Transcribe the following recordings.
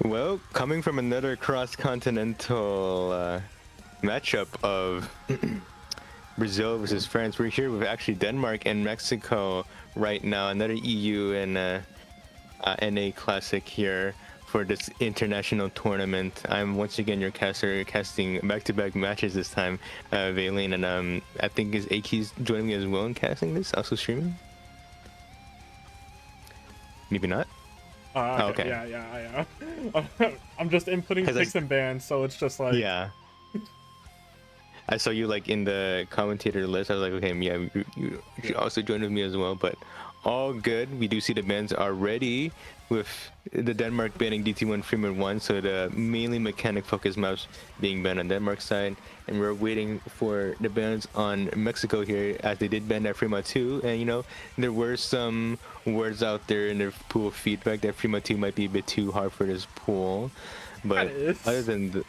Well, coming from another cross-continental matchup of Brazil versus France, we're here with actually Denmark and Mexico right now. Another EU and NA Classic here for this international tournament. I'm once again your caster, casting back-to-back matches this time, Vaylin, and I think is Aquiii joining me as well in casting this, also streaming. Maybe not. Okay. Yeah, I am. I'm just inputting picks and bans, so it's just like... Yeah. I saw you like in the commentator list. I was like, okay, yeah, you should also join with me as well. But all good. We do see the bans already with the Denmark banning DT1 Freeman 1, so the mainly mechanic focused maps being banned on Denmark side, and we're waiting for the bans on Mexico here, as they did ban that Freeman 2. And you know, there were some words out there in their pool feedback that Freeman 2 might be a bit too hard for this pool. But other than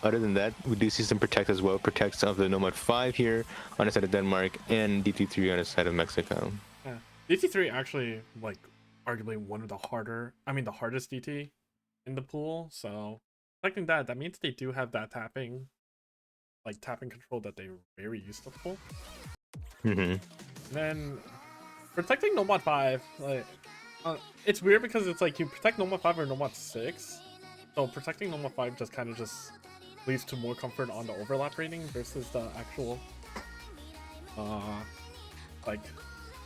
other than that, we do see some protect as well. Protects of the Nomad 5 here on the side of Denmark, and DT3 on the side of Mexico. Yeah. DT3 actually like arguably one of the hardest DT in the pool. So protecting that means they do have that tapping control that they're very used to the pool. And then protecting Nomad 5, like. It's weird because it's like you protect Nomad 5 or Nomad 6, so protecting Nomad 5 just leads to more comfort on the overlap rating versus the actual like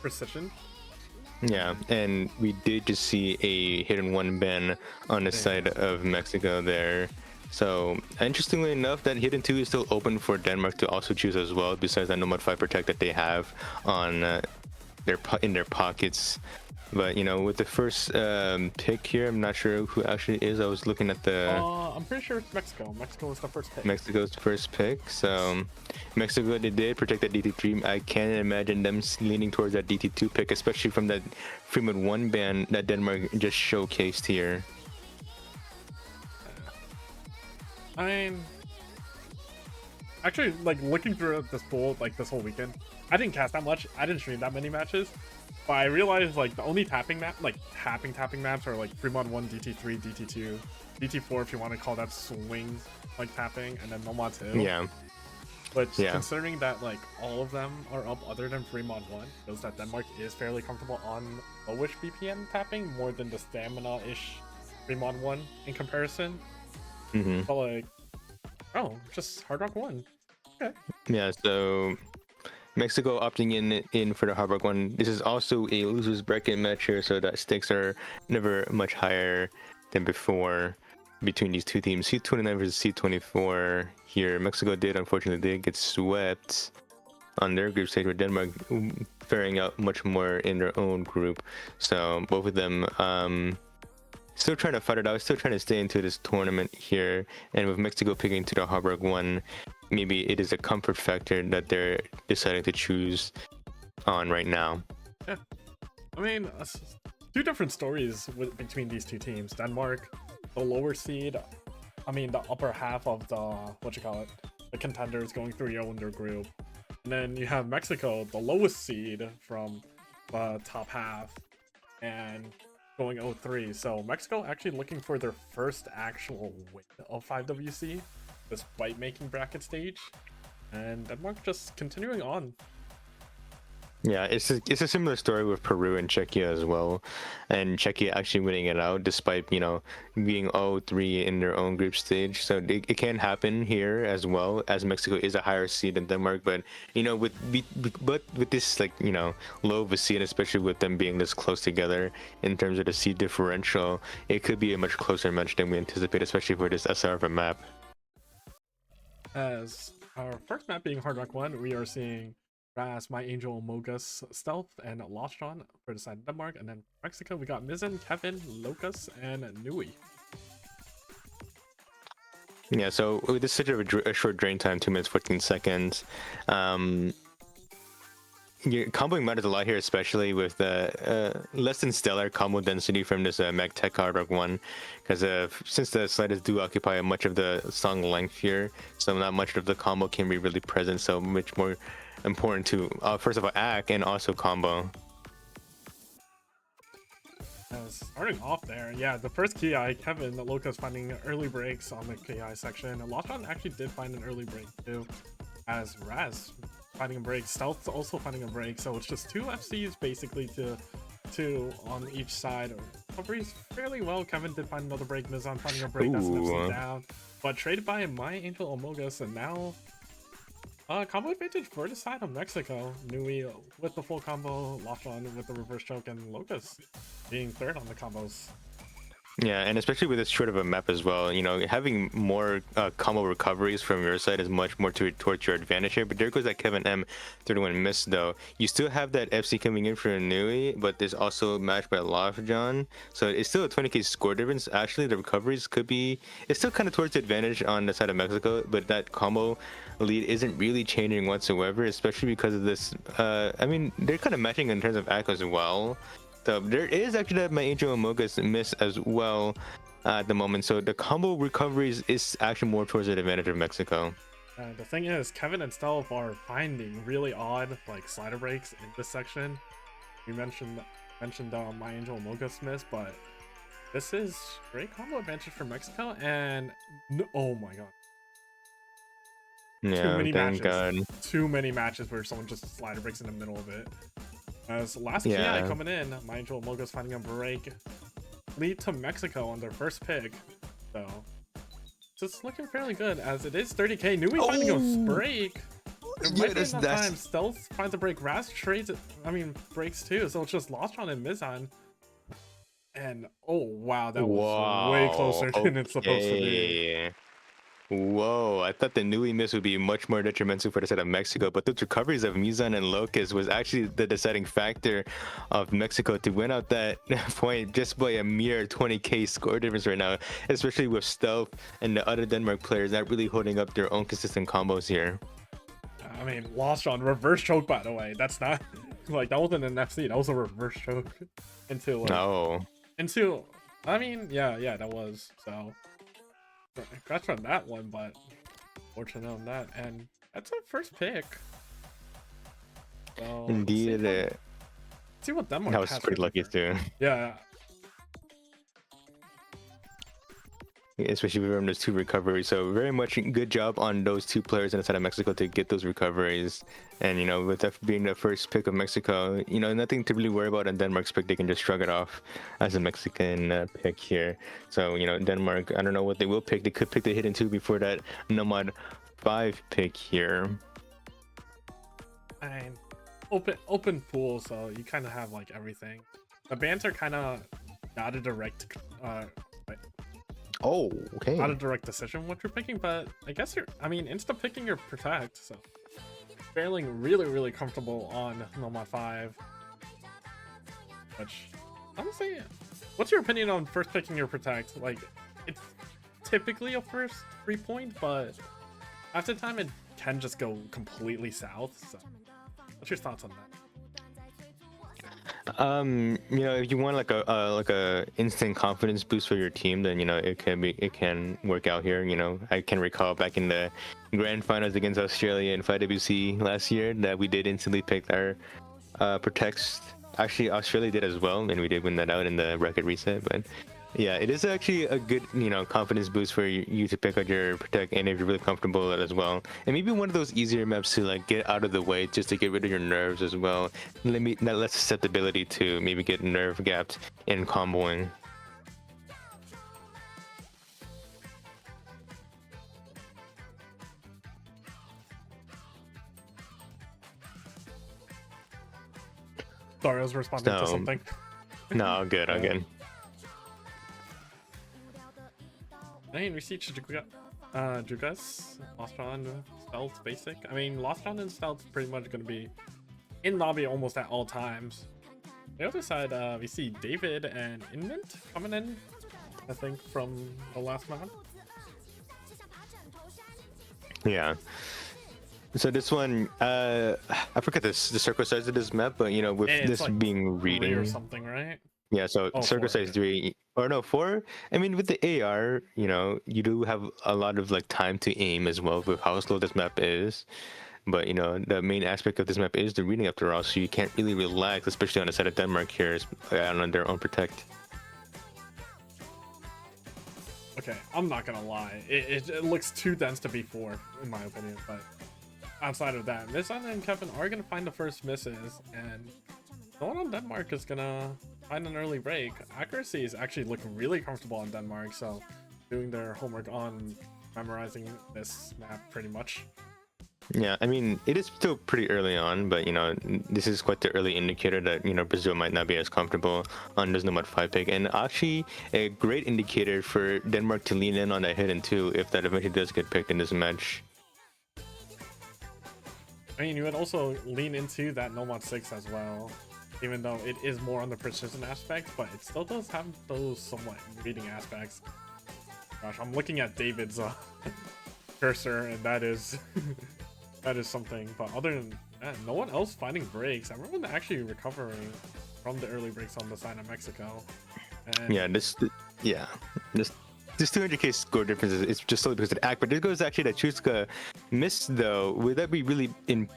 precision. Yeah, and we did just see a hidden one ban on the side of Mexico there. So interestingly enough, that hidden 2 is still open for Denmark to also choose as well, besides that Nomad 5 protect that they have on in their pockets. But you know, with the first pick here, I'm not sure who actually is. I was looking at the. I'm pretty sure it's Mexico. Mexico was the first pick. Mexico's first pick. So Mexico, they did protect that DT3. I can't imagine them leaning towards that DT2 pick, especially from that Freeman 1 ban that Denmark just showcased here. I mean, actually, like looking through this pool, like this whole weekend, I didn't cast that much. I didn't stream that many matches. But I realized like the only tapping maps are like Fremont 1, DT3, DT2, DT4 if you want to call that swing like tapping, and then Nomad 2. Yeah. But considering that like all of them are up other than Fremont 1, shows that Denmark is fairly comfortable on lowish BPM tapping more than the stamina-ish Fremont 1 in comparison. But like, just Hard Rock 1. Okay. Yeah, so Mexico opting in for the Hard Rock 1. This is also a losers bracket match here, so that stakes are never much higher than before between these two teams. C29 versus C24 here. Mexico unfortunately did get swept on their group stage, with Denmark faring out much more in their own group. So both of them still trying to fight it out, still trying to stay into this tournament here. And with Mexico picking to the Hard Rock 1, maybe it is a comfort factor that they're deciding to choose on right now. Yeah, I mean, two different stories between these two teams. Denmark, the lower seed, the upper half of the contenders going through your own group. And then you have Mexico, the lowest seed from the top half, and going 0-3. So Mexico actually looking for their first actual win of 5WC despite making bracket stage, and Denmark just continuing on. Yeah, it's a similar story with Peru and Czechia as well, and Czechia actually winning it out despite, you know, being 0-3 in their own group stage. So it can happen here as well, as Mexico is a higher seed than Denmark. But you know, with this, like, you know, low of a seed, especially with them being this close together in terms of the seed differential, it could be a much closer match than we anticipate, especially for this SR of a map. As our first map being Hard Rock 1, we are seeing Raz, My Angel, Mogus, Stealth, and Lostron for the side of Denmark. And then Mexico, we got Mizzen, Kevin, Locus, and Nui. Yeah, so with this such a short drain time, 2 minutes 14 seconds, your comboing matters a lot here, especially with less than stellar combo density from this Mag Tech Hard Rock 1, because since the sliders do occupy much of the song length here, so not much of the combo can be really present, so much more important to first of all act and also combo. Starting off there, yeah, the first Ki, Kevin, Loca's finding early breaks on the Ki section. And Lochon actually did find an early break too, as Raz finding a break, Stealth also finding a break. So it's just two FCs basically to two on each side. Recoveries fairly well. Kevin did find another break. Mizan finding a break. That's an FC down, but traded by My Angel Amogus, and now combo advantage for the side of Mexico. Nui with the full combo, Lochon with the reverse choke, and Locus being third on the combos. Yeah, and especially with this short of a map as well, you know, having more combo recoveries from your side is much more towards your advantage here. But there goes that Kevin M 31 miss though. You still have that FC coming in for Nui, but there's also matched by Lofjon. So it's still a 20k score difference. Actually, the recoveries could be, it's still kind of towards the advantage on the side of Mexico, but that combo lead isn't really changing whatsoever, especially because of this. I mean, they're kind of matching in terms of ACK as well. So there is actually that My Angel Amogus miss as well at the moment. So the combo recoveries is actually more towards the advantage of Mexico. The thing is, Kevin and Stealth are finding really odd like slider breaks in this section. We mentioned My Angel Amogus miss, but this is great combo advantage for Mexico. And oh my god. Yeah, Too many thank God. Too many matches where someone just slider breaks in the middle of it. As last Ki coming in, My Angel Amogus finding a break, lead to Mexico on their first pick. So just looking fairly good, as it is 30k. Nui finding a break. Might be enough time. Stealth finds a break. Raz trades it. I mean breaks too. So it's just Lostron and Mizan. And oh wow, that was way closer than it's supposed to be. Whoa, I thought the Nui miss would be much more detrimental for the side of Mexico, but those recoveries of Mizan and Locust was actually the deciding factor of Mexico to win out that point just by a mere 20k score difference right now, especially with Stealth and the other Denmark players not really holding up their own consistent combos here. I mean, lost on reverse choke, by the way. That's not like that wasn't an FC, that was a reverse choke into like, into I mean, yeah, that was. So congrats on that one, but fortunate on that, and that's our first pick. So, indeed, see what Denmark that was pretty lucky too. Yeah. Especially from those two recoveries, so very much good job on those two players inside of Mexico to get those recoveries. And you know, with that being the first pick of Mexico, you know, nothing to really worry about on Denmark's pick. They can just shrug it off as a Mexican pick here. So you know, Denmark, I don't know what they will pick. They could pick the Hidden 2 before that Nomad 5 pick here. And open pool, so you kind of have like everything. The bans are kind of not a direct oh, okay. Not a direct decision what you're picking, but I guess I mean, insta picking your protect, so feeling really comfortable on Nomad 5. Which, honestly, what's your opinion on first picking your protect? Like, it's typically a first 3-point, but after time it can just go completely south. So, what's your thoughts on that? You know, if you want like a instant confidence boost for your team, then you know it can work out here. You know, I can recall back in the grand finals against Australia in 5WC last year that we did instantly pick our protects. Actually, Australia did as well, and we did win that out in the record reset. But yeah, it is actually a good, you know, confidence boost for you to pick out your protect, and if you're really comfortable with it as well. And maybe one of those easier maps to like get out of the way, just to get rid of your nerves as well. Not less susceptibility to maybe get nerve gapped in comboing. Sorry, I was responding to something. No, good, I'm good. And we see Jugas, Lostron, Stealth, basic. I mean, Lostron and Stealth pretty much going to be in lobby almost at all times. The other side, we see David and Invent coming in, I think, from the last map. Yeah. So this one, I forget the circle size of this map, but you know, with this like being reading or something, right? Yeah, so circle size 3 or no 4. I mean, with the AR, you know, you do have a lot of like time to aim as well with how slow this map is. But you know, the main aspect of this map is the reading after all, so you can't really relax, especially on the side of Denmark here on their own protect. Okay, I'm not gonna lie. It looks too dense to be 4, in my opinion. But outside of that, Miss Mumei and Kevin are gonna find the first misses, and no one on Denmark is gonna find an early break. Accuracy is actually looking really comfortable on Denmark, so doing their homework on memorizing this map pretty much. Yeah, I mean, it is still pretty early on, but this is quite the early indicator that Brazil might not be as comfortable on this Nomad 5 pick, and actually a great indicator for Denmark to lean in on that hidden too, if that eventually does get picked in this match. I mean, you would also lean into that Nomad 6 as well, even though it is more on the precision aspect, but it still does have those somewhat reading aspects. Gosh, I'm looking at David's cursor, and that is that is something. But other than that, no one else finding breaks. Everyone actually recovering from the early breaks on the side of Mexico. And This 200k score difference is just solely because of the act, but this goes actually that Chazuke missed though. Would that be really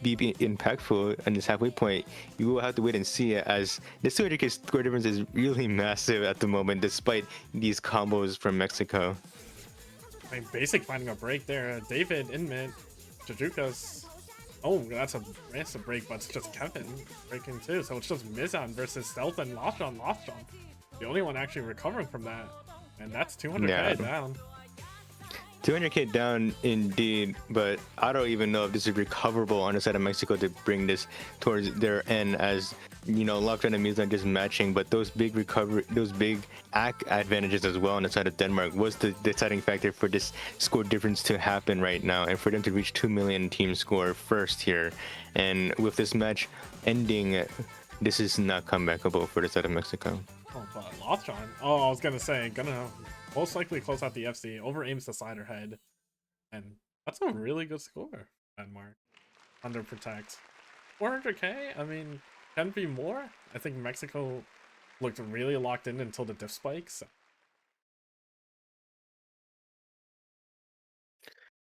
be impactful on this halfway point? You will have to wait and see it, as this 200k score difference is really massive at the moment, despite these combos from Mexico. I mean, basic finding a break there. David in mid, Chazuke's. Oh, that's a massive break, but it's just Kevin breaking too. So it's just Mizan versus Stealth and Lost John. The only one actually recovering from that. And that's 200k down. 200k down indeed, but I don't even know if this is recoverable on the side of Mexico to bring this towards their end, as Lockdown and Mizan just matching, but those big AAAA advantages as well on the side of Denmark was the deciding factor for this score difference to happen right now, and for them to reach 2 million team score first here. And with this match ending, this is not comebackable for the side of Mexico. Oh, but Lothron. Oh, I was gonna say, gonna most likely close out the FC, over aims the slider head, and that's a really good score. Denmark under protect 400k. I mean, can be more. I think Mexico looked really locked in until the diff spikes.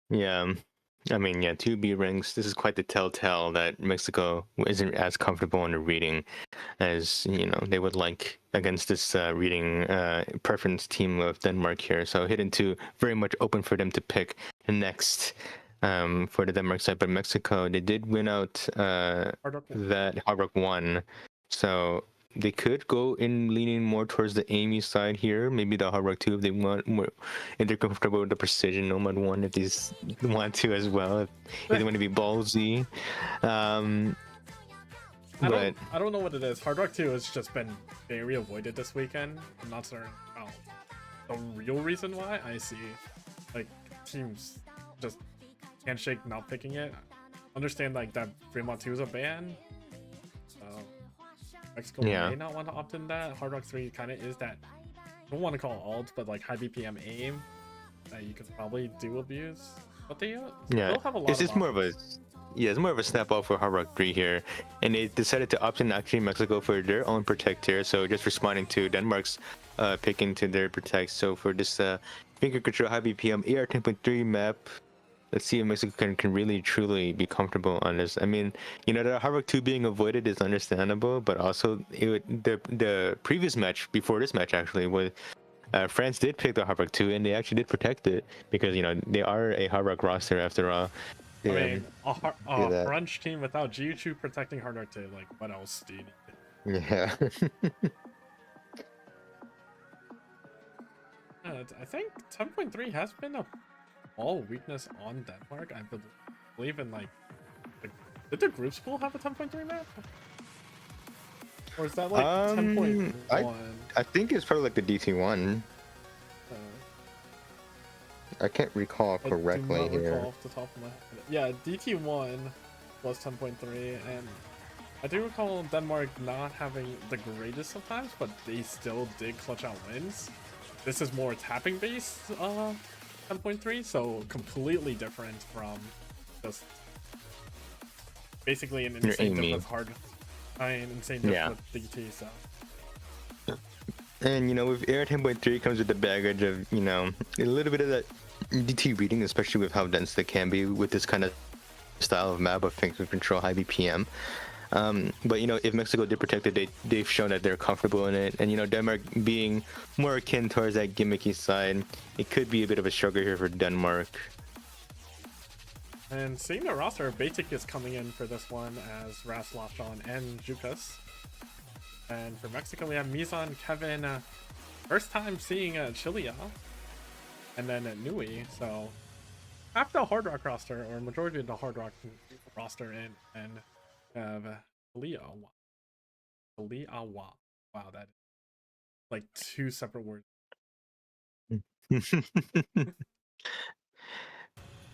Yeah. I mean, 2B ranks, this is quite the telltale that Mexico isn't as comfortable in the reading as, they would like against this reading preference team of Denmark here. So hidden 2, very much open for them to pick next for the Denmark side. But Mexico, they did win out that Hard Rock 1. So they could go in leaning more towards the Amy side here. Maybe the Hard Rock 2 if they want more, if they're comfortable with the precision Nomad 1, if they want to as well, if they want to be ballsy. I don't know what it is. Hard Rock 2 has just been very avoided this weekend. I'm not certain the real reason why. I see like teams just can't shake not picking it. Understand like that Fremont 2 is a ban. Mexico may not want to opt in that. Hard Rock 3 kind of is that, I don't want to call it alt, but like high BPM aim that you could probably do abuse. But they still have a lot it's more of a it's more of a snap off for Hard Rock 3 here, and they decided to opt in actually Mexico for their own protect here, so just responding to Denmark's pick into their protect. So for this finger control high BPM AR 10.3 map, let's see if Mexico can really truly be comfortable on this. I mean, the Hard Rock 2 being avoided is understandable, but also the previous match before this match actually was France did pick the Hard Rock 2, and they actually did protect it because they are a Hard Rock roster after all. I mean, a French team without Jiu-Jitsu protecting Hard Rock 2, like what else do you need? Yeah. I think 10.3 has been a all weakness on Denmark. I believe in like did the groups pool have a 10.3 map? Or is that like 10.1? I think it's probably like the DT1. I can't recall correctly I do not here. recall off the top of my head. Yeah, DT1 was 10.3, and I do recall Denmark not having the greatest of times, but they still did clutch out wins. This is more tapping based 10.3, so completely different from just basically an insane diff with hard. Insane diff with DT. So. And with AR 10.3 comes with the baggage of a little bit of that DT reading, especially with how dense they can be with this kind of style of map of finger control high BPM. But you know, if Mexico did protect it, they've shown that they're comfortable in it. And you know, Denmark being more akin towards that gimmicky side, it could be a bit of a struggle here for Denmark. And seeing the roster, Basic is coming in for this one as Ras, Lashon, and Jukas. And for Mexico, we have Mizan, Kevin, first time seeing Chilia, and then Nui. So half the Hard Rock roster, or majority of the Hard Rock roster, and have Liawa. Liawa. Wow, that is like two separate words.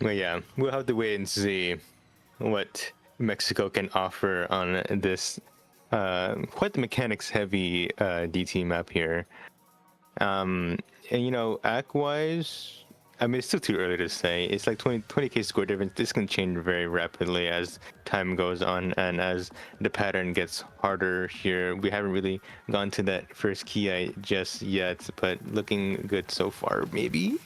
Well, yeah, we'll have to wait and see what Mexico can offer on this quite the mechanics heavy DT map here. And you know, act wise, I mean, it's still too early to say. It's like 20k score difference. This can change very rapidly as time goes on and as the pattern gets harder here. We haven't really gone to that first key just yet, but looking good so far, maybe.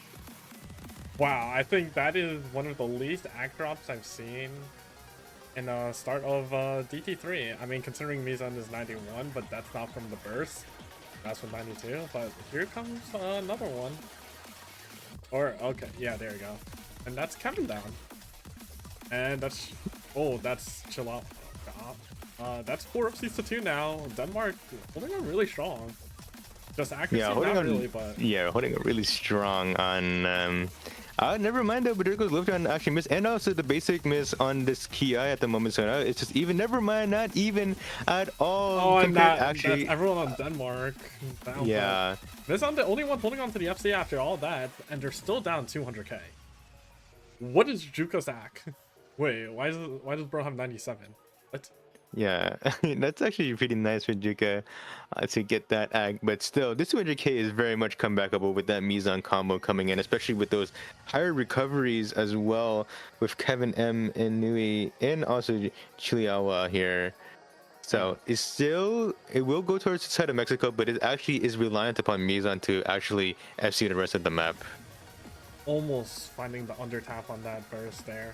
Wow, I think that is one of the least act drops I've seen in the start of DT3. I mean, considering Mizan is 91, but that's not from the burst. That's from 92, but here comes another one. Or, okay, yeah, there you go. And that's Kevin down. And that's, oh, that's chill out. That's 4 upseats to 2 now. Denmark holding on really strong. Just accuracy, Yeah, holding not on, really, but... Yeah, holding it really strong on... never mind though, but there goes Lifton actually miss, and also the basic miss on this Ki at the moment. So it's just even. Never mind, not even at all. Oh, and that's everyone on Denmark. Down, yeah, this on the only one holding on to the FC after all that, and they're still down 200k. What is Juko's act? Wait, why does bro have 97? What? yeah, that's actually pretty nice for Juka to get that act. But still, this 200k is very much comebackable with that Mizan combo coming in, especially with those higher recoveries as well with Kevin M and Nui and also Chiliawa here. So it will go towards the side of Mexico, but it actually is reliant upon Mizan to actually FC the rest of the map. Almost finding the under tap on that burst there,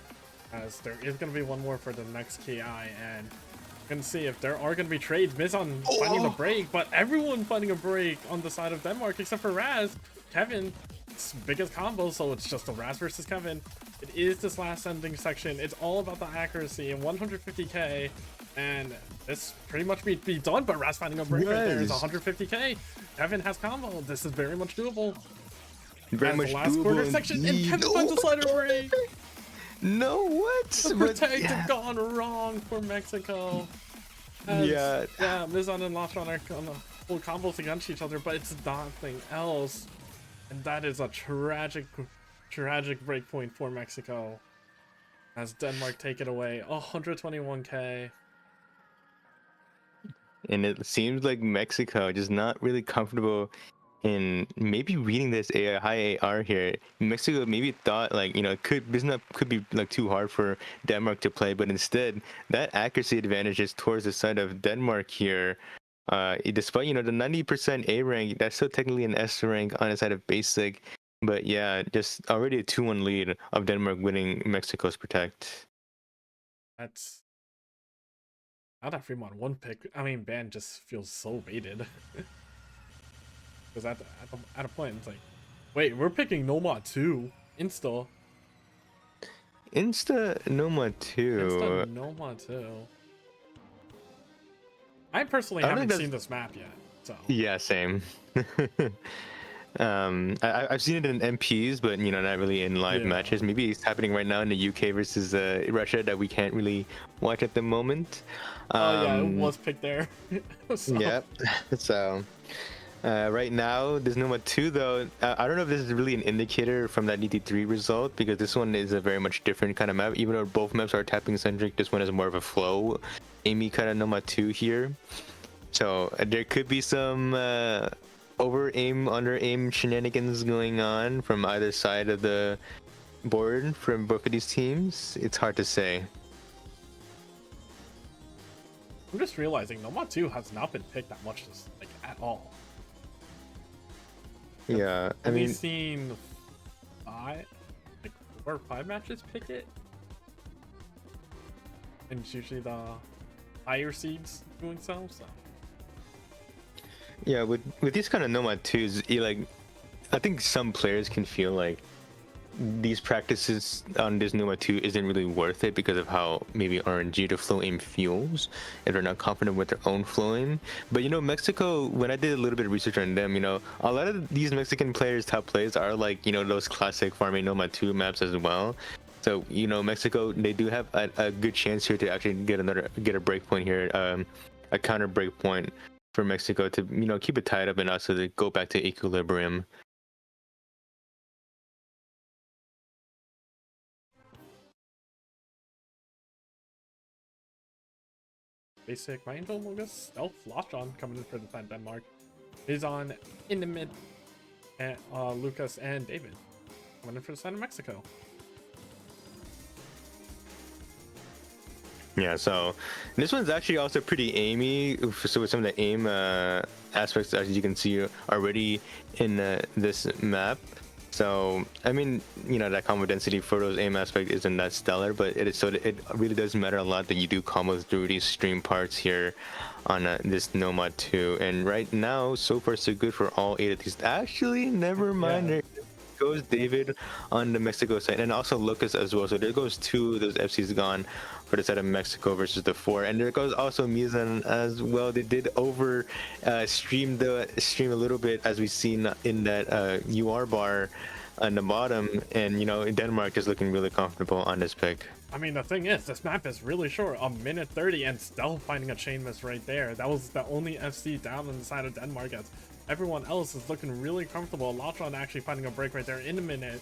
as there is going to be one more for the next KI, and we're going to see if there are going to be trades. Mizan finding the break, but everyone finding a break on the side of Denmark except for Raz. Kevin, it's biggest combo, so it's just a Raz versus Kevin. It is this last ending section. It's all about the accuracy and 150k. And this pretty much be done, but Raz finding a break right there is 150k. Kevin has combo. This is very much doable. Very much the last doable quarter section, and Kevin finds a slider break. No, what? The protect have gone wrong for Mexico. Yeah, Mizan and Lashon are gonna pull combos against each other, but it's nothing else. And that is a tragic breakpoint for Mexico. As Denmark take it away, 121k. And it seems like Mexico just not really comfortable in maybe reading this high AR here. Mexico maybe thought like, you know, could be like too hard for Denmark to play, but instead that accuracy advantage is towards the side of Denmark here. Despite, you know, the 90% A rank, that's still technically an S rank on the side of basic. But yeah, just already a 2-1 lead of Denmark winning Mexico's Protect. That's now that Fremont one pick. I mean, Ban just feels so baited. Because at a point, it's like, wait, we're picking Nomad 2. Insta Nomad 2. Nomad 2. I personally haven't seen this map yet, so. Yeah, same. I've seen it in MPs, but you know, not really in live matches. Maybe it's happening right now in the UK versus Russia that we can't really watch at the moment. Yeah, it was picked there. So. Yep. So right now there's Nomad 2 though. I don't know if this is really an indicator from that DT3 result, because this one is a very much different kind of map. Even though both maps are tapping centric, this one is more of a flow Amy kind of Nomad 2 here. So there could be some over aim, under aim shenanigans going on from either side of the board from both of these teams. It's hard to say. I'm just realizing Nomad 2 has not been picked that much, like, at all. Yeah, I mean, seen 4 or 5 matches pick it, and it's usually the higher seeds doing so. So Yeah, with these kind of Nomad 2s, like I think some players can feel like these practices on this Numa 2 isn't really worth it because of how maybe RNG the flow aim feels if they're not confident with their own flow aim. But you know, Mexico, when I did a little bit of research on them, you know, a lot of these Mexican players, top plays, are like, you know, those classic farming Noma 2 maps as well. So, you know, Mexico, they do have a good chance here to actually get a break point here, a counter break point for Mexico to, you know, keep it tied up and also to go back to equilibrium. basic Mindful Mogus Stealth Lockjaw coming in for the side of Denmark. Is on in the mid, and Lucas and David coming in for the side of Mexico. Yeah, so this one's actually also pretty aimy. So with some of the aim aspects, as you can see already in this map. So I mean, you know, that combo density for those aim aspect isn't that stellar, but it is, so it really does matter a lot that you do combos through these stream parts here on this Nomad 2. And right now, so far so good for all 8 of these. Actually, never mind. Yeah. There goes David on the Mexico side, and also Lucas as well. So there goes 2 of those FCs gone for the side of Mexico versus the 4. And there goes also Mizan as well. They did over stream a little bit, as we've seen in that UR bar on the bottom. And you know, Denmark is looking really comfortable on this pick. I mean, the thing is, this map is really short. A minute 30 and still finding a chain miss right there. That was the only FC down on the side of Denmark, as everyone else is looking really comfortable. Latron actually finding a break right there in a minute.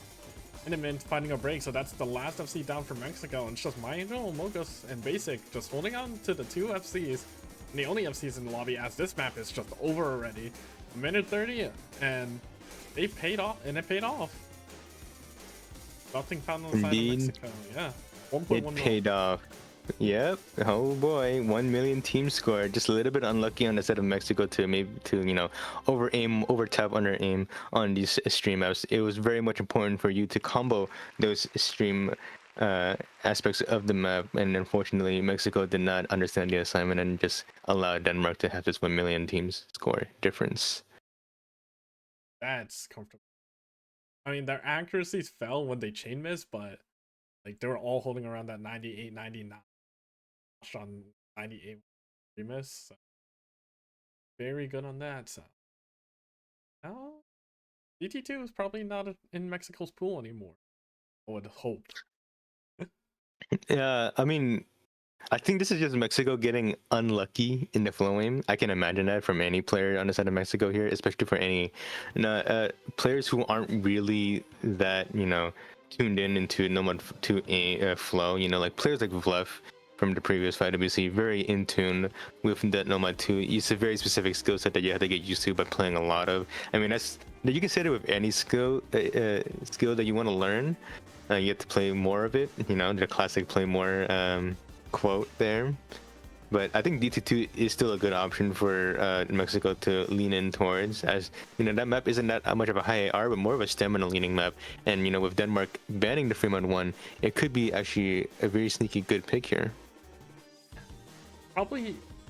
Finding a break, so that's the last FC down for Mexico. And it's just Mindful Mogus and Basic just holding on to the 2 FCs. And the only FCs in the lobby, as this map is just over already. A minute 30, and they paid off, and it paid off. Nothing found on the side of Mexico. Yeah. 1.1 It paid off. Yep. Oh boy, 1 million team score. Just a little bit unlucky on the side of Mexico to you know, over tap under aim on these stream maps. It was very much important for you to combo those stream aspects of the map, and unfortunately Mexico did not understand the assignment and just allowed Denmark to have this 1 million teams score difference. That's comfortable. I mean, their accuracies fell when they chain missed, but like they were all holding around that 98, 99 on 98 miss. So very good on that. So now DT2 is probably not in Mexico's pool anymore. I would hope. Yeah, I mean, I think this is just Mexico getting unlucky in the flow aim. I can imagine that from any player on the side of Mexico here, especially for any players who aren't really that, you know, tuned into Nomad 2 flow. You know, like players like Vlef from the previous fight, WC, very in tune with that Nomad 2. It's a very specific skill set that you have to get used to by playing a lot of. I mean, you can say that with any skill that you want to learn. You have to play more of it, you know, the classic play more quote there. But I think DT2 is still a good option for Mexico to lean in towards, as you know, that map isn't that much of a high AR, but more of a stamina leaning map. And you know, with Denmark banning the Fremont 1, it could be actually a very sneaky good pick here. I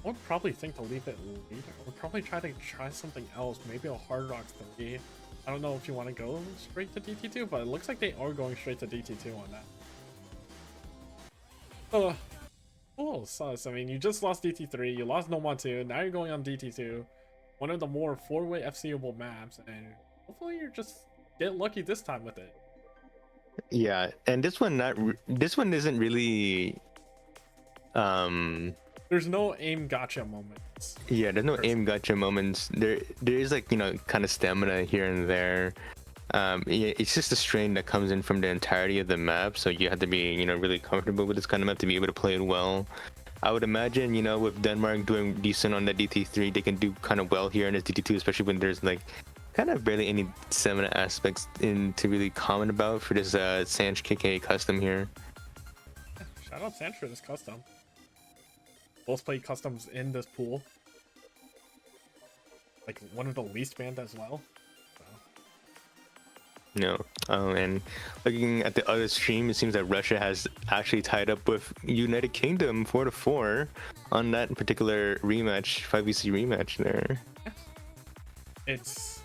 would probably think to leave it later. I would probably try something else, maybe a Hard Rocks 3. I don't know if you want to go straight to DT2, but it looks like they are going straight to DT2 on that. Cool, sus. I mean, you just lost DT3, you lost Nomad 2, now you're going on DT2. One of the more 4-way FCable maps, and hopefully you just get lucky this time with it. Yeah, and this one isn't really There's no aim gotcha moments. Yeah, there's no aim gotcha moments. There is, like, you know, kind of stamina here and there. Yeah, it's just a strain that comes in from the entirety of the map, so you have to be, you know, really comfortable with this kind of map to be able to play it well. I would imagine, you know, with Denmark doing decent on the DT3, they can do kind of well here in this DT2, especially when there's like kind of barely any stamina aspects to really comment about for this Sanch KK custom here. Shout out Sanch for this custom. Both play customs in this pool. Like one of the least banned as well. So. No. And looking at the other stream, it seems that Russia has actually tied up with United Kingdom 4-4 on that particular rematch, 5vc rematch there. It's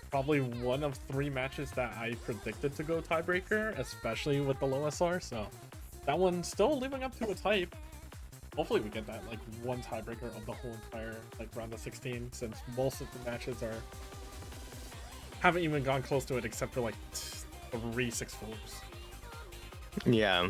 probably one of 3 matches that I predicted to go tiebreaker, especially with the low SR. So that one's still living up to its hype. Hopefully we get that like one tiebreaker of the whole entire like round of 16, since most of the matches haven't even gone close to it except for like 3 6-4s. Yeah.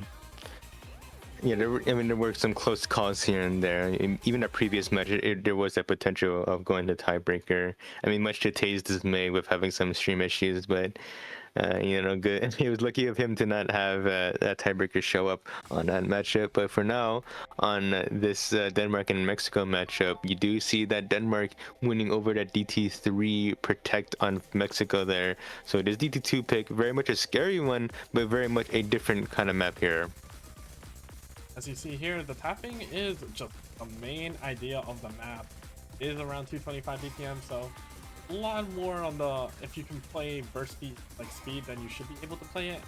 Yeah, there were some close calls here and there. Even a previous match, there was that potential of going to tiebreaker. I mean, much to Tay's dismay with having some stream issues, but good. It was lucky of him to not have that tiebreaker show up on that matchup. But for now, on this Denmark and Mexico matchup, you do see that Denmark winning over that DT3 protect on Mexico there. So this DT2 pick, very much a scary one, but very much a different kind of map here. As you see here, the tapping is just the main idea of the map. It is around 225 BPM, so a lot more on the, if you can play burst speed, then you should be able to play it.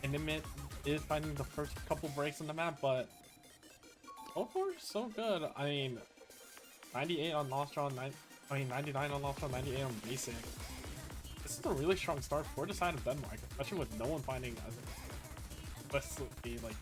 And Nimit is finding the first couple breaks on the map, but so far so good. I mean, 98 on Lost Draw, 99 on Lost Draw, 98 on basic. This is a really strong start for the side of Denmark, especially with no one finding like.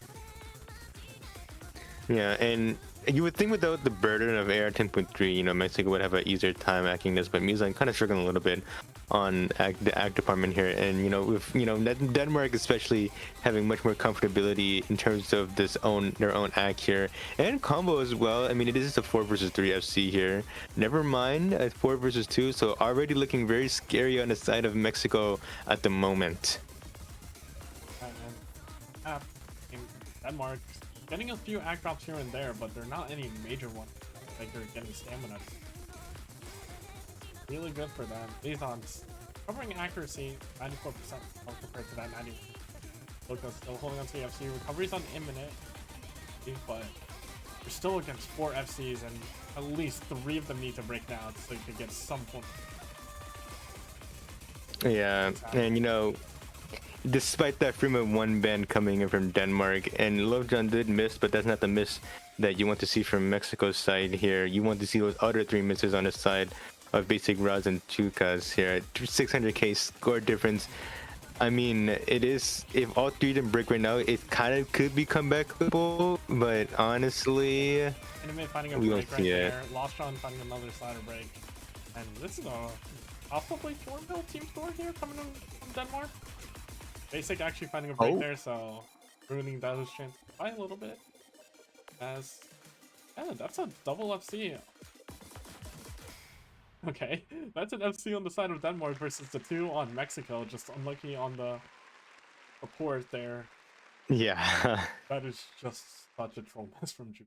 Yeah, and you would think without the burden of AR 10.3, Mexico would have an easier time acting this, but Muzan kind of struggling a little bit on the act department here, and with Denmark especially having much more comfortability in terms of their own act here and combo as well. I mean, it is a 4 versus 3 FC here. Never mind a 4 versus 2, so already looking very scary on the side of Mexico at the moment. Denmark getting a few act drops here and there, but they're not any major ones. Like they're getting stamina. Really good for them. Lizon's covering accuracy 94% compared to that 90. Lucas still holding on to the FC. Recovery's on imminent, but you're still against 4 FCs, and at least 3 of them need to break now so you can get some point. Yeah, and despite that Freema 1 ban coming in from Denmark, and Lovejohn did miss, but that's not the miss that you want to see from Mexico's side here. You want to see those other 3 misses on the side of basic Raz and Chukas here. 600k score difference. I mean, it is, if all 3 didn't break right now, it kind of could be comebackable, but honestly, finding a break right there. Lost John finding another slider break. And this is a possibly 4-0 team score here coming from Denmark. Basic actually finding a break there, so ruining those chances by a little bit. As that's a double FC. Okay, that's an FC on the side of Denmark versus the 2 on Mexico. Just unlucky on the port there. Yeah. That is just such a troll mess from Juke.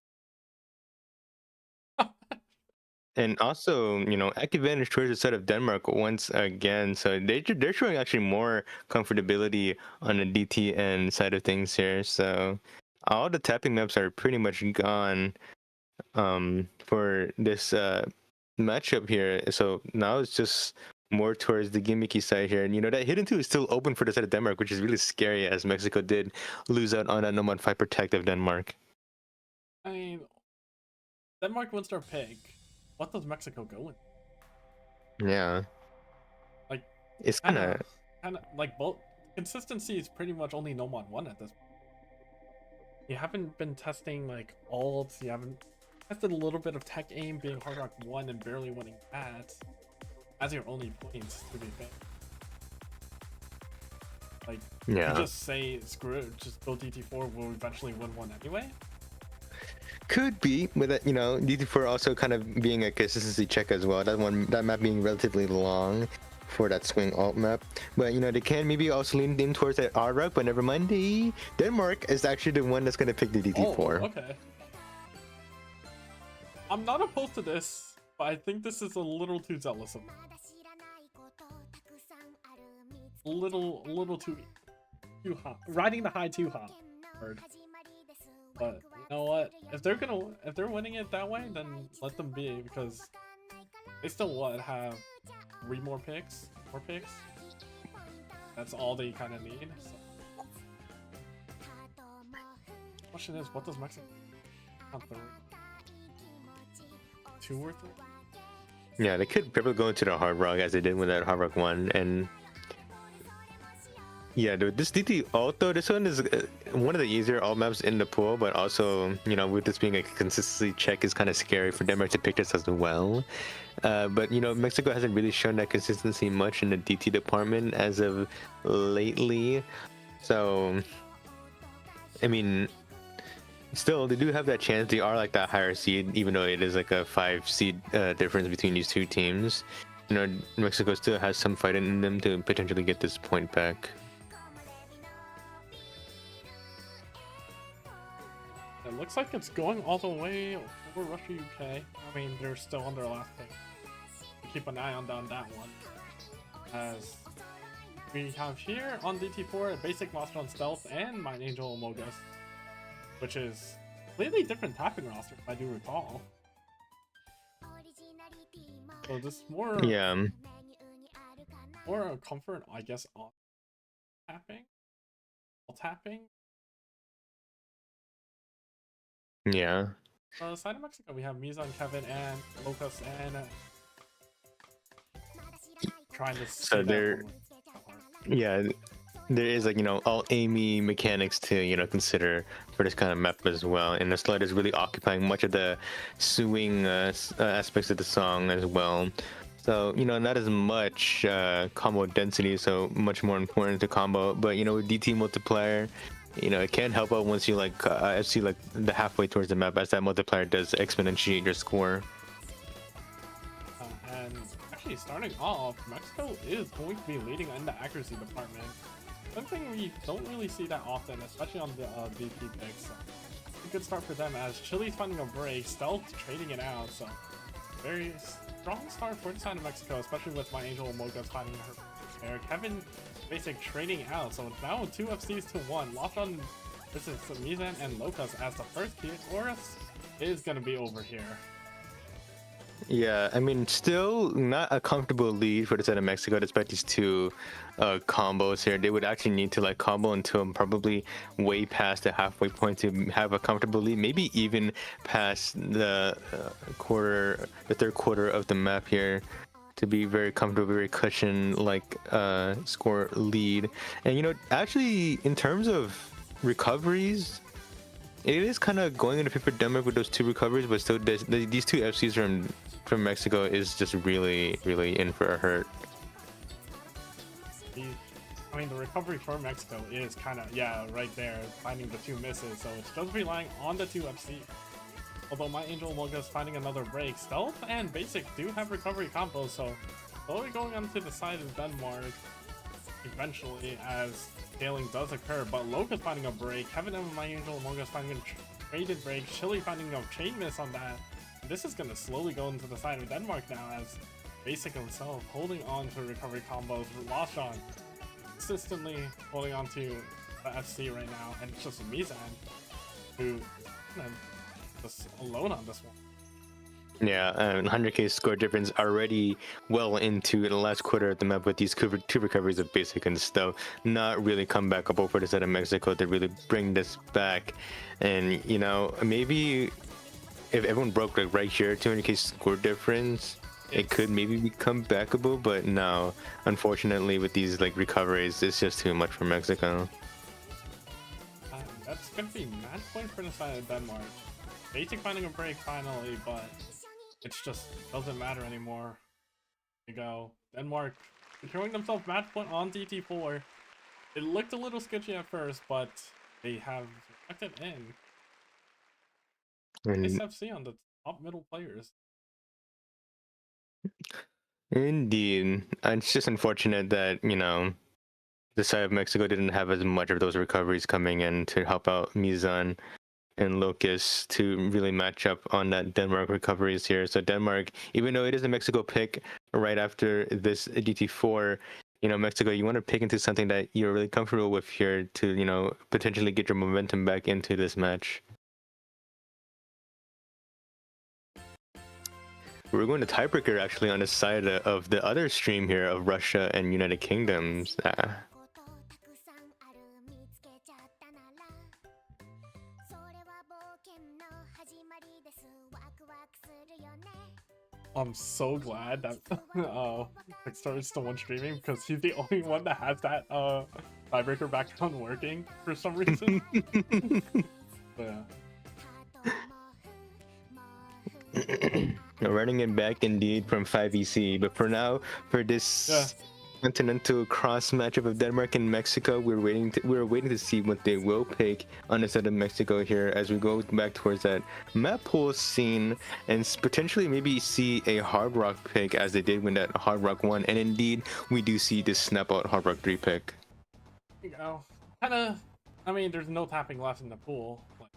And also, active advantage towards the side of Denmark once again. So they're showing actually more comfortability on the DTN side of things here. So all the tapping maps are pretty much gone for this matchup here. So now it's just more towards the gimmicky side here. And that hidden 2 is still open for the side of Denmark, which is really scary as Mexico did lose out on a No Mod 5 protective Denmark. I mean, Denmark wins their pick. What does Mexico go in? Yeah. Like, it's kind of like both consistency is pretty much only No Mod 1 at this point. You haven't been testing like ults, you haven't tested a little bit of tech aim, being Hard Rock 1 and barely winning that as your only points, to be fair. Like, yeah. you just say screw it, just go DT4, we'll eventually win one anyway. Could be, but DT4 also kind of being a consistency check as well. That map being relatively long for that swing alt map, but they can maybe also lean in towards that R-Rock, but never mind. Denmark is actually the one that's going to pick the DT4. Oh, okay. I'm not opposed to this, but I think this is a little too zealous of me. A little too hot. Riding the high too hot. But you know what? If they're winning it that way, then let them be, because they still have 3 more picks? 4 picks? That's all they kind of need. So. Question is, what does Mexico? Not 3. 2 or 3? Yeah, they could probably go into the Hard Rock as they did with that Hard Rock 1. And yeah, dude, this DT alt though, this one is one of the easier alt maps in the pool, but also, you know, with this being a consistency check is kind of scary for Denmark to pick this as well. But, you know, Mexico hasn't really shown that consistency much in the DT department as of lately. So, I mean, still, they do have that chance. They are like that higher seed, even though it is like a 5 seed difference between these two teams. You know, Mexico still has some fight in them to potentially get this point back. It looks like it's going all the way over Russia, UK. I mean, they're still on their last pick. Keep an eye on that one. As we have here on DT4 a basic Monster on Stealth and Mine Angel Amogus, which is completely different tapping roster, if I do recall. So this more more comfort, I guess, on tapping, all tapping. Yeah. Side of Mexico, we have Mizan, Kevin, and Locus, and trying to. So there, yeah, there is like, you know, all Amy mechanics to, you know, consider for this kind of map as well, and the slide is really occupying much of the swing aspects of the song as well. So, you know, not as much combo density, so much more important to combo, but, you know, with DT multiplier, you know, it can help out once you like see like the halfway towards the map, as that multiplier does exponentiate your score. And actually, starting off, Mexico is going to be leading in the accuracy department. Something we don't really see that often, especially on the DP picks. So a good start for them, as Chili's finding a break, Stealth trading it out. So very strong start for the side of Mexico, especially with my Angel Amogus finding her there. Kevin basic trading out, so now 2 FCs to 1. Locked on versus Mizan and Locus, as the first key Taurus is gonna be over here. Yeah, I mean, still not a comfortable lead for the side of Mexico despite these two combos here. They would actually need to like combo until probably way past the halfway point to have a comfortable lead, maybe even past the third quarter of the map here, to be very comfortable, very cushion like score lead. And, you know, actually in terms of recoveries, it is kind of going into favor of Denmark with those 2 recoveries, but still these 2 FCs from Mexico is just really in for a hurt. I mean, the recovery for Mexico is kind of, yeah, right there, finding the 2 misses, so it's just relying on the 2 FC. Although my Angel Amogus finding another break, Stealth and Basic do have recovery combos, so slowly going onto the side of Denmark eventually as scaling does occur. But Locus finding a break, Kevin and my Angel Amogus finding a traded break, Chili finding a chain miss on that. And this is going to slowly go into the side of Denmark now, as Basic himself holding on to recovery combos. Lost on consistently holding on to the FC right now, and it's just Mizan who just alone on this one. Yeah, 100k score difference already well into the last quarter of the map with these 2 recoveries of Basic and Stealth. Not really come back up over the side of Mexico to really bring this back. And, you know, maybe if everyone broke like right here, 200k score difference, it could maybe become backable, but no, unfortunately with these like recoveries, it's just too much for Mexico. That's gonna be match point for the side of Denmark. Basic finding a break finally, but it just doesn't matter anymore. There you go. Denmark securing themselves match point on DT4. It looked a little sketchy at first, but they have tucked it in. Nice FC on the top middle players. Indeed. It's just unfortunate that, you know, the side of Mexico didn't have as much of those recoveries coming in to help out Mizan and Locus to really match up on that Denmark recoveries here. So Denmark, even though it is a Mexico pick right after this DT4, you know, Mexico, you want to pick into something that you're really comfortable with here to, you know, potentially get your momentum back into this match. We're going to tiebreaker actually on the side of the other stream here of Russia and United Kingdoms. I'm so glad that Pixar is the one streaming because he's the only one that has that tiebreaker background working for some reason. But, yeah. Running it back indeed from 5EC, but for now, for this continental cross matchup of Denmark and Mexico, we're waiting to see what they will pick on the side of Mexico here as we go back towards that map pool scene and potentially maybe see a Hard Rock pick as they did win that Hard Rock 1, and indeed we do see this snap out Hard Rock 3 pick. You know, kind of. I mean, there's no tapping left in the pool. Like,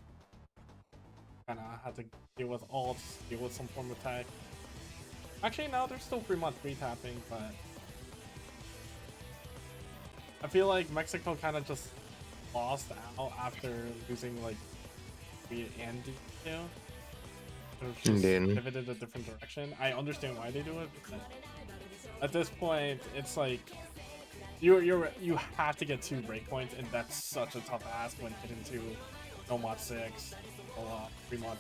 kind of had to deal with ults, deal with some form of tag. Actually, no, there's still pretty much free tapping, but I feel like Mexico kind of just lost out after losing like B and D2. Just pivoted a different direction. I understand why they do it, but at this point, it's like you have to get 2 breakpoints, and that's such a tough ask when hit into no mod 6 or 3 mod.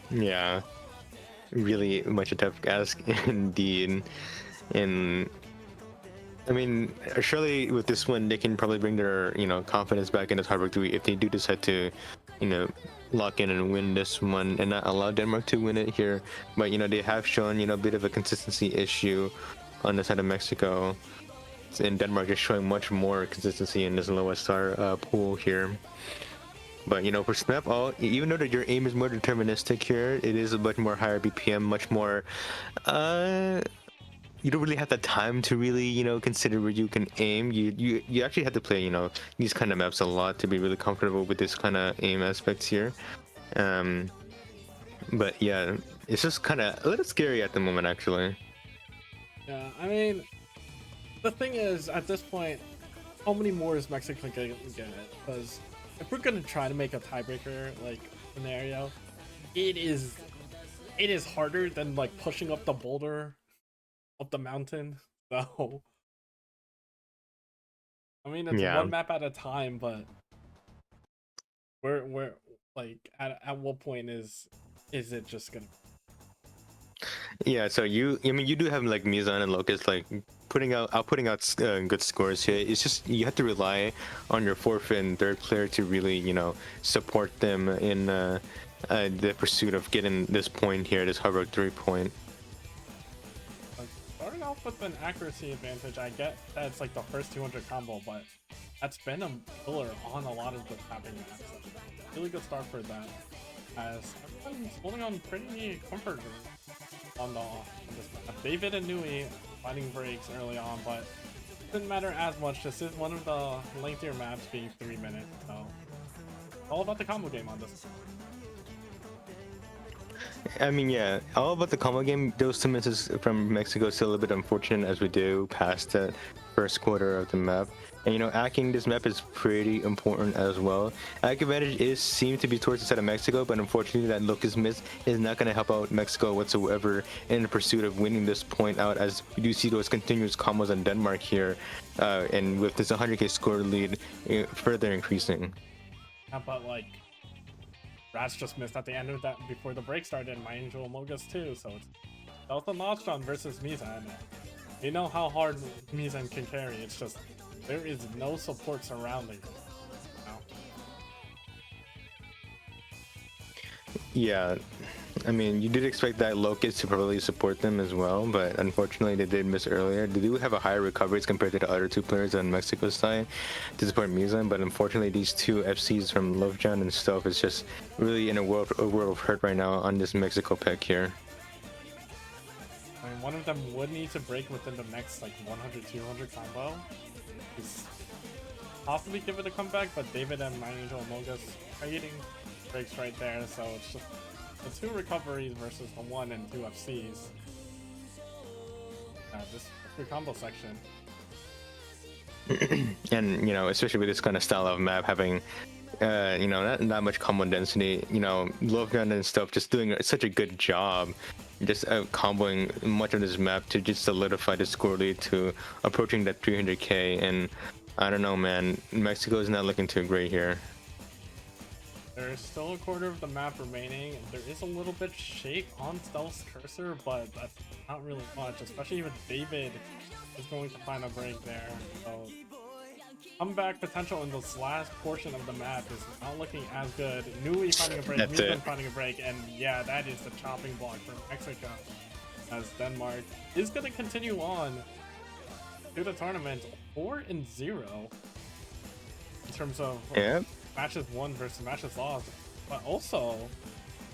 Yeah, really much a tough ask indeed, and I mean, surely with this one, they can probably bring their, confidence back in this Hard Rock 3 if they do decide to, lock in and win this one and not allow Denmark to win it here. But, they have shown, a bit of a consistency issue on the side of Mexico. And Denmark is showing much more consistency in this lowest star pool here. But, for snap out, even though that your aim is more deterministic here, it is a much more higher BPM, much more, you don't really have the time to really, consider where you can aim. You actually have to play, these kind of maps a lot to be really comfortable with this kind of aim aspects here. But yeah, it's just kind of a little scary at the moment, actually. Yeah, I mean, the thing is, at this point, how many more is Mexico gonna get? Because if we're gonna try to make a tiebreaker like scenario, it is harder than like pushing up the boulder up the mountain. So I mean, it's one map at a time, but we're like at what point is it just gonna? Yeah, so you do have like Mizan and Locust like putting out good scores here. It's just you have to rely on your 4th and 3rd player to really support them in the pursuit of getting this point here, this Hard Rock 3 point. Starting off with an accuracy advantage, I get that it's like the first 200 combo, but that's been a pillar on a lot of the tapping maps. Really good start for that, as everyone's holding on pretty comfortably on this map. David and Nui finding breaks early on, but it didn't matter as much. This is one of the lengthier maps, being 3 minutes, so all about the combo game on this. I mean, yeah, all about the combo game. Those 2 minutes from Mexico is still a little bit unfortunate as we do past that first quarter of the map. And acking this map is pretty important as well. Ack advantage seems to be towards the side of Mexico, but unfortunately that Locust miss is not going to help out Mexico whatsoever in the pursuit of winning this point out, as we do see those continuous combos on Denmark here, and with this 100k score lead further increasing. Yeah, but like Rats just missed at the end of that before the break started, and my Angel Mogus too, so it's Delta Nocturnal versus Mizan. You know how hard Mizan can carry, it's just there is no support surrounding it. Yeah, I mean, you did expect that Locust to probably support them as well, but unfortunately they did miss earlier. They do have a higher recoveries compared to the other 2 players on Mexico's side to support Mizan, but unfortunately these 2 FCs from Lovejohn and stuff is just really in a world of hurt right now on this Mexico pick here. I mean, one of them would need to break within the next like 100-200 combo. Possibly give it a comeback, but David and my Angel Mogus are eating breaks right there, so it's just the 2 recoveries versus the 1 and 2 FCs. This combo section. And especially with this kind of style of map, having not much combo density, Lovegun and stuff just doing such a good job just comboing much of this map to just solidify the score lead to approaching that 300k. And I don't know, man, Mexico is not looking too great here. There's still a quarter of the map remaining. There is a little bit shake on Stealth's cursor, but that's not really much, especially if David is going to find a break there. So comeback potential in this last portion of the map is not looking as good. Nui finding a break, Mugen finding a break, and yeah, that is the chopping block for Mexico. As Denmark is going to continue on to the tournament 4-0 in terms of matches won versus matches lost. But also,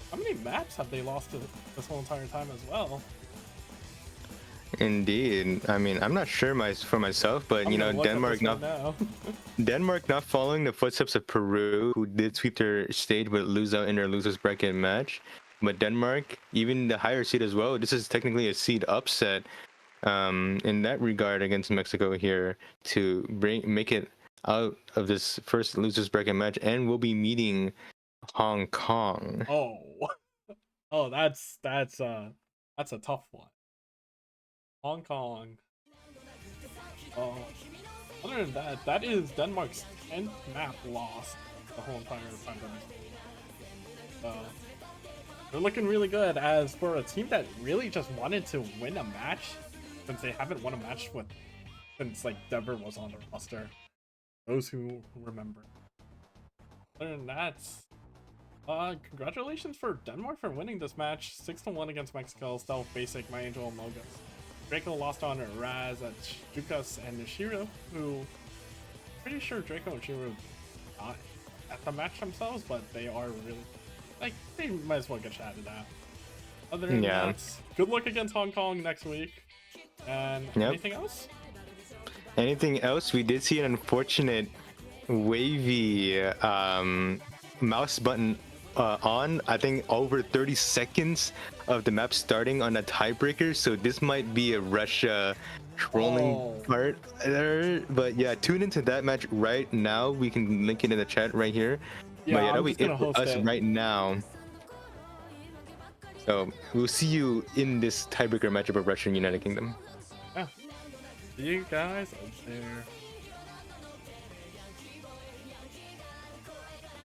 how many maps have they lost to this whole entire time as well? Indeed. I mean, I'm not sure for myself, but you know, Denmark not following the footsteps of Peru, who did sweep their stage but lose out in their losers bracket match. But Denmark, even the higher seed as well, this is technically a seed upset in that regard against Mexico here to make it out of this first losers bracket match, and we'll be meeting Hong Kong. Oh, that's a tough one. Hong Kong. Other than that, that is Denmark's 10th map lost the whole entire pandemic. They're looking really good. As for a team that really just wanted to win a match, since they haven't won a match since like Dever was on the roster. Those who remember. Other than that, congratulations for Denmark for winning this match. 6-1 against Mexico. Stealth, Basic, My Angel, and Mogus. Draco lost on Raz, Jukas, and Nishiro, who pretty sure Draco and Shiro not at the match themselves, but they are really like they might as well get shouted at. Other than that, good luck against Hong Kong next week. And anything else? Anything else? We did see an unfortunate wavy mouse button on, I think, over 30 seconds of the map starting on a tiebreaker, so this might be a Russia trolling part there. But yeah, tune into that match right now. We can link it in the chat right here. Yeah, but yeah, that'll be it for us right now. So we'll see you in this tiebreaker matchup of Russia and United Kingdom. Yeah. See you guys out there.